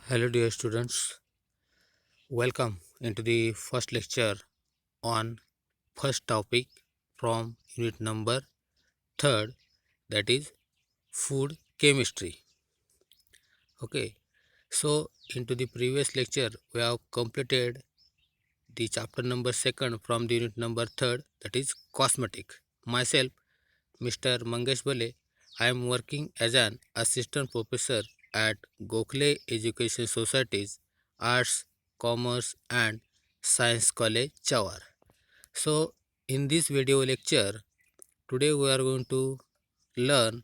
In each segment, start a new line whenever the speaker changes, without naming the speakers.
Hello, dear students. Welcome into the first lecture on first topic from unit number third, that is food chemistry. Okay, so into the previous lecture, we have completed the chapter number second from the unit number third, that is cosmetic. Myself, Mr. Mangesh Bale, I am working as an assistant professor at Gokhale Education Society's Arts, Commerce and Science College, Chawar. So, in this video lecture, today we are going to learn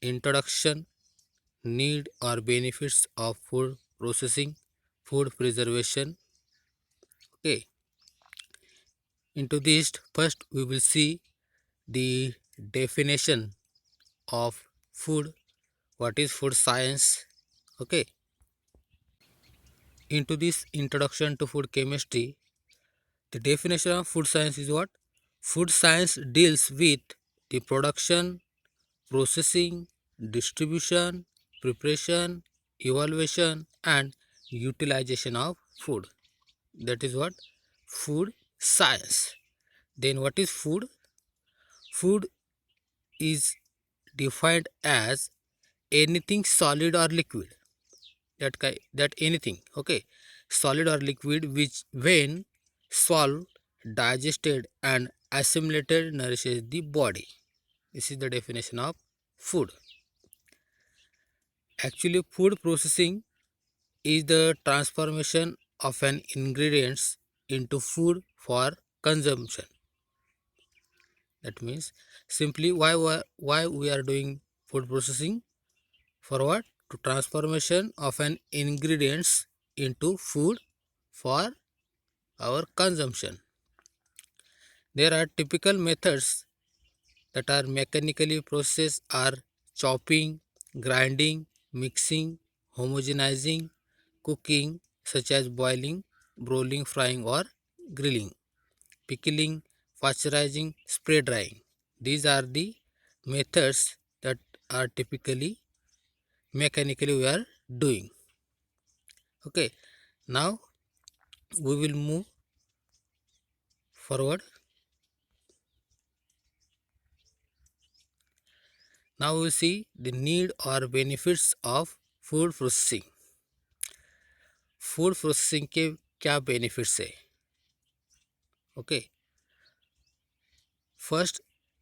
introduction, need or benefits of food processing, food preservation. Okay, into this, first we will see the definition of food, what is food science. Okay, into this introduction to food chemistry, the definition of food science is what? Food science deals with the production, processing, distribution, preparation, evaluation, and utilization of food. That is what? Food science. Then, what is food? Food is defined as anything solid or liquid. That anything, okay, solid or liquid, which when swallowed, digested, and assimilated nourishes the body. This is the definition of food. Actually, food processing is the transformation of an ingredients into food for consumption. That means simply why we are doing food processing, for what? To transformation of an ingredients into food for our consumption. There are typical methods that are mechanically processed are chopping, grinding, mixing, homogenizing, cooking such as boiling, broiling, frying or grilling, pickling, pasteurizing, spray drying. These are the methods that are typically mechanically we are doing. Okay, now we will move forward. Now we see the need or benefits of food processing. Food processing के क्या benefits है? Okay, first,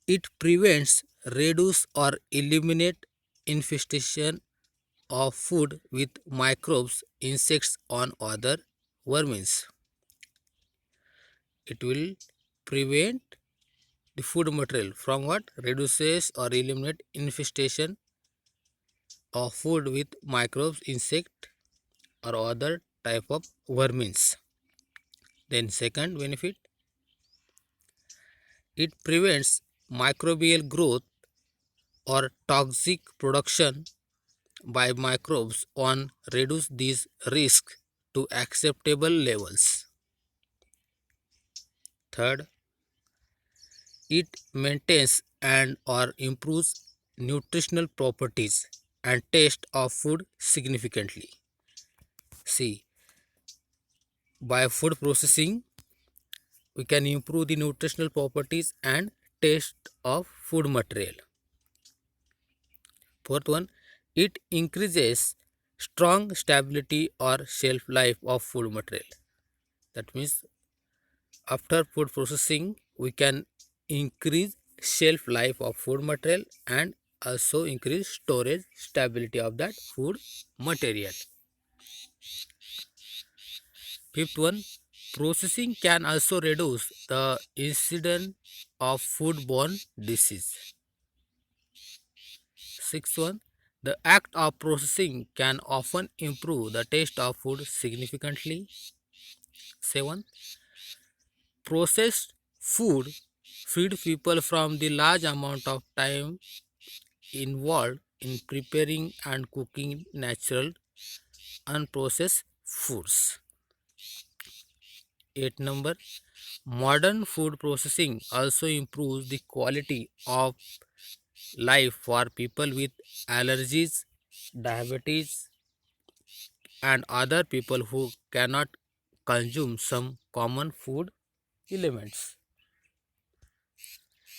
it prevents, reduce or eliminate infestation of food with microbes, insects on other vermins. It will prevent the food material from what? Reduces or eliminate infestation of food with microbes, insect or other type of vermins. Then second benefit, it prevents microbial growth or toxic production by microbes on reduce these risks to acceptable levels. Third, it maintains and or improves nutritional properties and taste of food significantly. See, by food processing, we can improve the nutritional properties and taste of food material. Fourth one, it increases strong stability or shelf life of food material. That means after food processing, we can increase shelf life of food material and also increase storage stability of that food material. Fifth one, processing can also reduce the incidence of foodborne disease. Sixth one, the act of processing can often improve the taste of food significantly. Seven, processed food feed people from the large amount of time involved in preparing and cooking natural unprocessed foods. 8 number, modern food processing also improves the quality of life for people with allergies, diabetes, and other people who cannot consume some common food elements.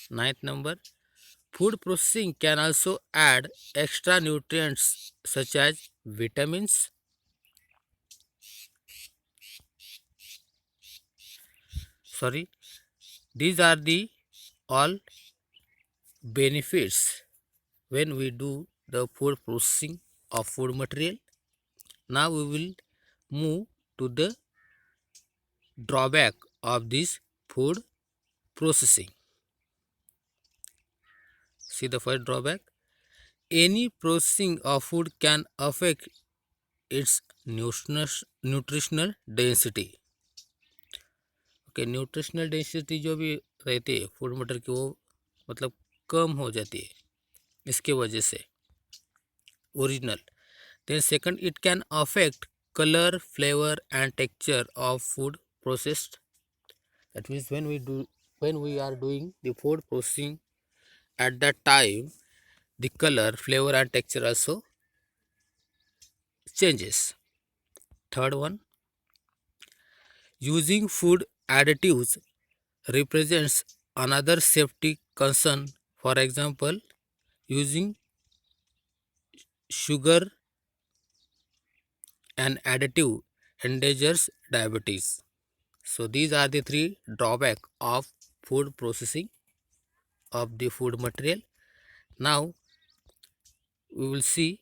Ninth number, food processing can also add extra nutrients such as vitamins. Sorry, these are the all benefits when we do the food processing of food material. Now we will move to the drawback of this food processing. See the first drawback. Any processing of food can affect its nutritional density. Okay, nutritional density जो भी रहती है food मटर की वो मतलब कम हो जाती है इसके वजह से original. Then second, it can affect colour flavour and texture of food processed. That means when we are doing the food processing, at that time the color flavor and texture also changes. Third one, using food additives represents another safety concern. For example, using sugar and additive endangers diabetes. So these are the three drawback of food processing of the food material. Now we will see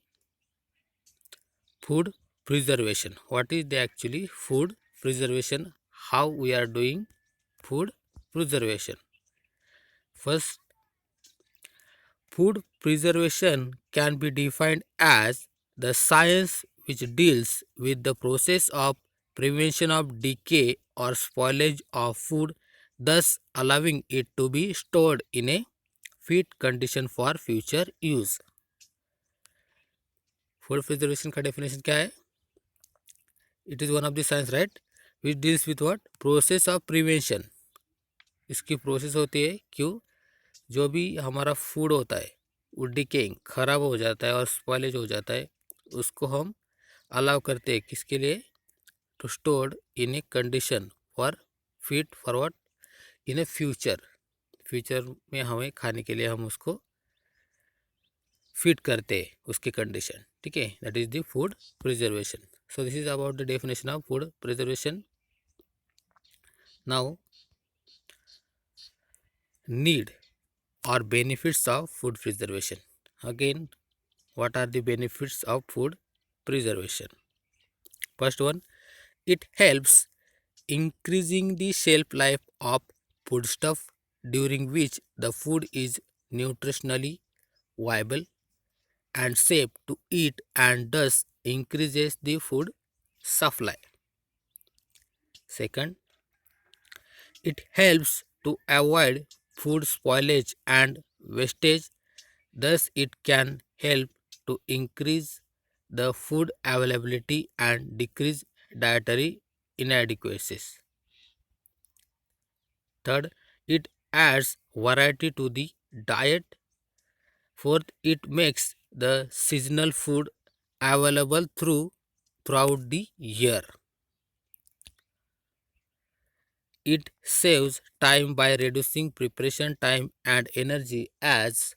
food preservation. What is the actually food preservation? How we are doing food preservation? First, food preservation can be defined as the science which deals with the process of prevention of decay or spoilage of food, thus allowing it to be stored in a fit condition for future use. Food preservation का definition क्या है? It is one of the science right which deals with what process of prevention. इसकी process होती है क्यों जो भी हमारा फूड होता है वो डिकेइंग खराब हो जाता है और स्पॉइलेज हो जाता है उसको हम अलाउ करते हैं किसके लिए? To stored in a condition for fit for what in a future में हमें खाने के लिए हम उसको फिट करते हैं उसकी कंडीशन. ठीक है, that is the food preservation. So this is about the definition of food preservation. Now need or benefits of food preservation. Again, what are the benefits of food preservation? First one, it helps increasing the shelf life of foodstuff during which the food is nutritionally viable and safe to eat and thus increases the food supply. Second, it helps to avoid food spoilage and wastage, thus it can help to increase the food availability and decrease dietary inadequacies. Third, it adds variety to the diet. Fourth, it makes the seasonal food available throughout the year. It saves time by reducing preparation time and energy as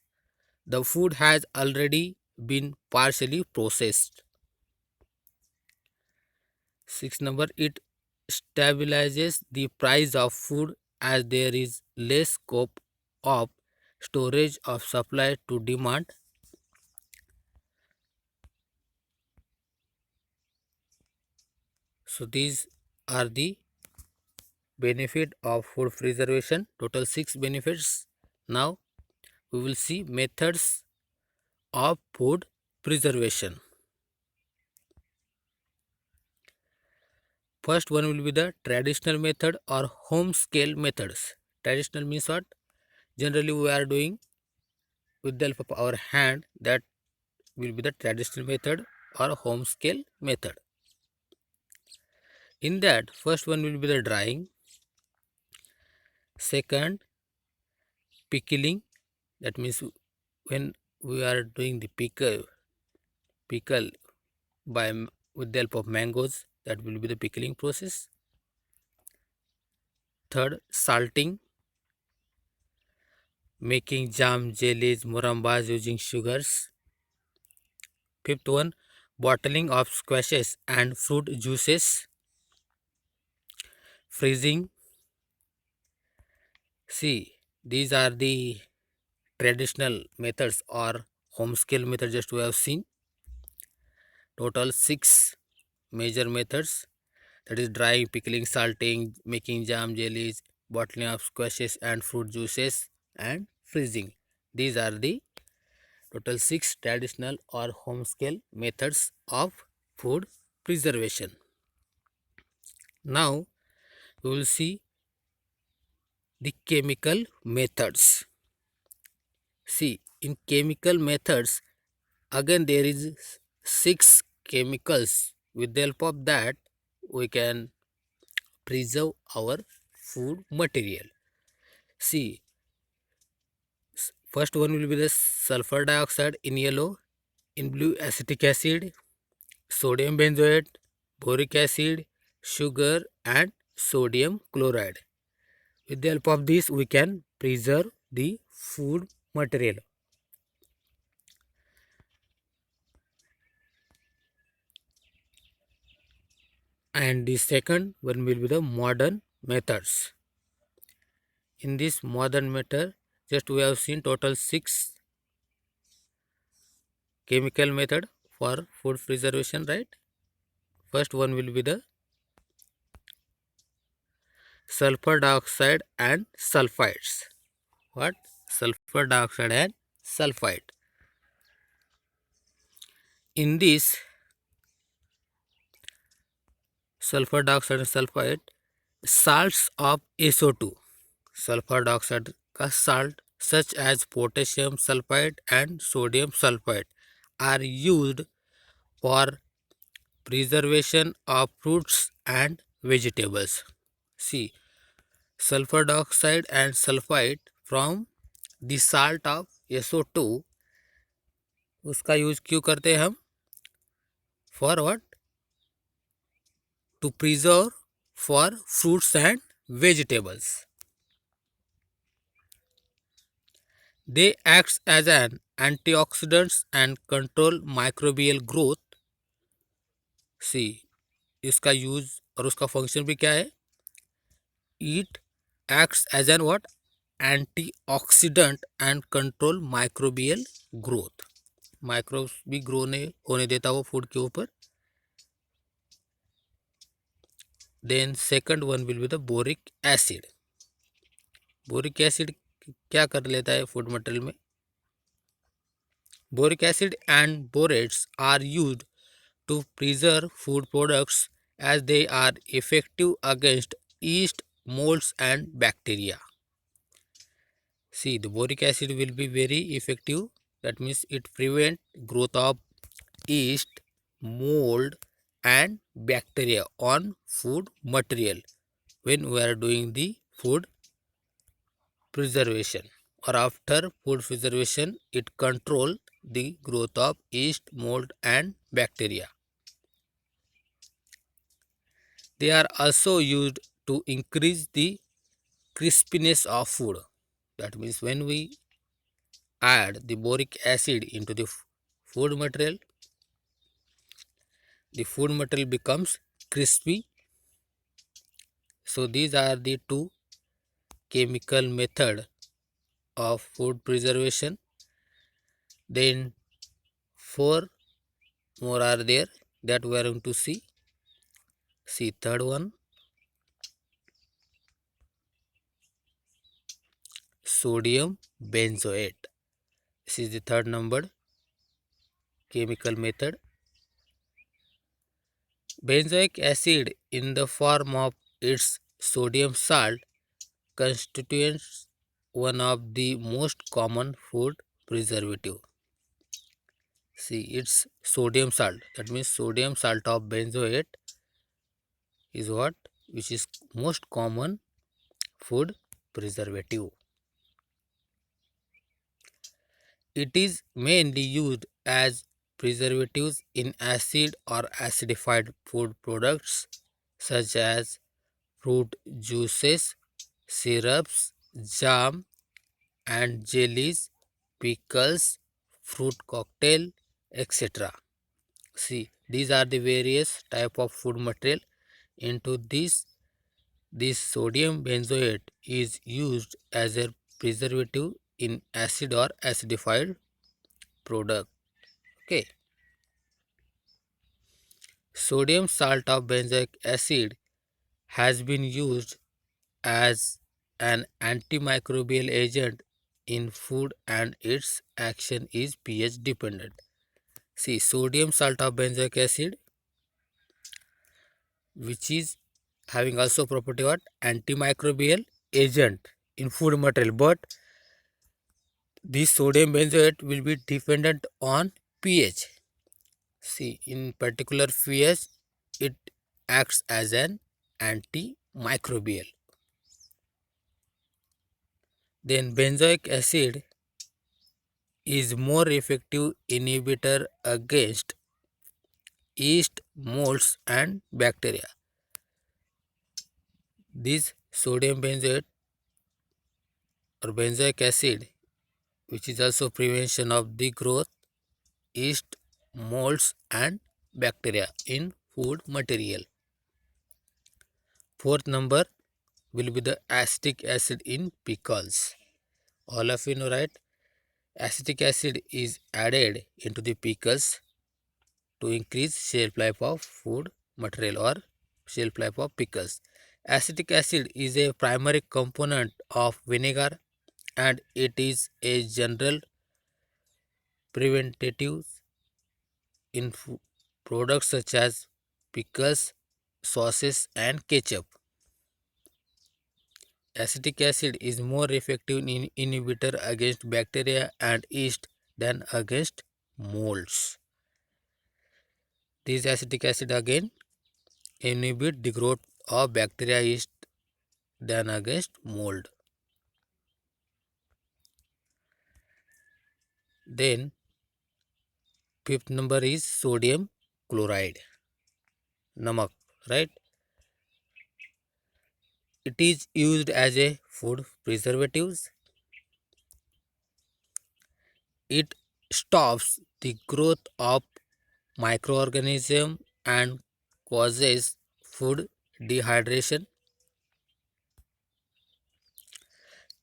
the food has already been partially processed. Sixth number, it stabilizes the price of food as there is less scope of storage of supply to demand. So these are the benefit of food preservation. Total 6 benefits. Now we will see methods of food preservation. First one will be the traditional method or home scale methods. Traditional means what? Generally we are doing with the help of our hand. That will be the traditional method or home scale method. In that, first one will be the drying. Second, pickling. That means when we are doing the pickle by with the help of mangoes. That will be the pickling process. Third, salting, making jam, jellies, murambas using sugars. Fifth one, bottling of squashes and fruit juices. Freezing. See, these are the traditional methods or home scale method just we have seen. Total 6 major methods, that is drying, pickling, salting, making jam, jellies, bottling of squashes and fruit juices, and freezing. These are the total 6 traditional or home scale methods of food preservation. Now we will see the chemical methods. See, in chemical methods, again there is 6 chemicals. With the help of that, we can preserve our food material. See, first one will be the sulfur dioxide in yellow, in blue acetic acid, sodium benzoate, boric acid, sugar and sodium chloride. With the help of this we can preserve the food material. And the second one will be the modern methods. In this modern method, just we have seen total 6 chemical method for food preservation, right? First one will be the sulfur dioxide and sulfides. What? Sulfur dioxide and sulfide. In this sulfur dioxide and sulfide, salts of SO2, sulfur dioxide का salt such as potassium sulfide and sodium sulfide are used for preservation of fruits and vegetables. See, sulfur dioxide and sulfide from the salt of SO2, उसका use क्यों करते हैं हम? For what? To preserve for fruits and vegetables. They act as an antioxidants and control microbial growth. See, इसका use और उसका function भी क्या है? It acts as an what? Antioxidant and control microbial growth. Microbes भी grow नहीं होने देता वो फूड के ऊपर. Then second one will be the boric acid. Boric acid क्या कर लेता है फूड मटेरियल में? Boric acid and borates are used to preserve food products as they are effective against yeast, molds and bacteria. See, the boric acid will be very effective. That means it prevent growth of yeast, mold and bacteria on food material when we are doing the food preservation, or after food preservation it control the growth of yeast, mold and bacteria. They are also used to increase the crispiness of food. That means when we add the boric acid into the food material, the food material becomes crispy. So these are the two chemical method of food preservation. Then 4 more are there that we are going to see. See, third one, sodium benzoate. This is the third numbered chemical method. Benzoic acid in the form of its sodium salt constitutes one of the most common food preservative. See, it's sodium salt. That means sodium salt of benzoate is what? Which is most common food preservative. It is mainly used as preservatives in acid or acidified food products such as fruit juices, syrups, jam and jellies, pickles, fruit cocktail, etc. See, these are the various type of food material. Into this sodium benzoate is used as a preservative in acid or acidified product. Okay. Sodium salt of benzoic acid has been used as an antimicrobial agent in food and its action is pH dependent. See, sodium salt of benzoic acid, which is having also property what antimicrobial agent in food material, but this sodium benzoate will be dependent on pH. See, in particular pH, it acts as an antimicrobial. Then benzoic acid is more effective inhibitor against yeast, molds and bacteria. This sodium benzoate or benzoic acid, which is also prevention of the growth, yeast, molds and bacteria in food material. Fourth number will be the acetic acid in pickles. All of you know, right? Acetic acid is added into the pickles to increase shelf life of food material or shelf life of pickles. Acetic acid is a primary component of vinegar and it is a general preventative in products such as pickles, sauces and ketchup. Acetic acid is more effective in inhibitor against bacteria and yeast than against molds. This acetic acid again inhibit the growth of bacteria yeast than against mold. Then fifth number is sodium chloride, namak, right? It is used as a food preservatives. It stops the growth of microorganism and causes food dehydration.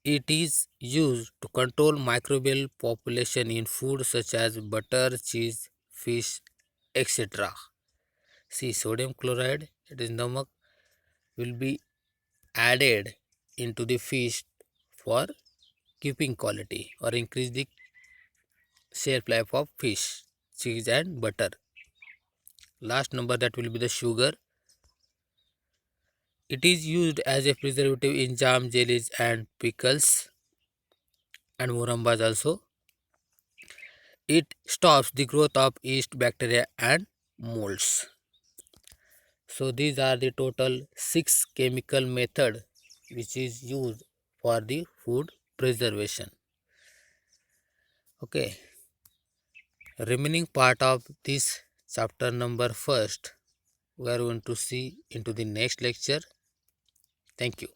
It is used to control microbial population in food such as butter, cheese, fish, etc. See, sodium chloride, it is namak, will be added into the fish for keeping quality or increase the shelf life of fish, cheese and butter. Last number that will be the sugar. It is used as a preservative in jam, jellies and pickles and murambas also. It stops the growth of yeast, bacteria and molds. So these are the total 6 chemical method which is used for the food preservation. Okay. Remaining part of this chapter number first we are going to see into the next lecture. Thank you.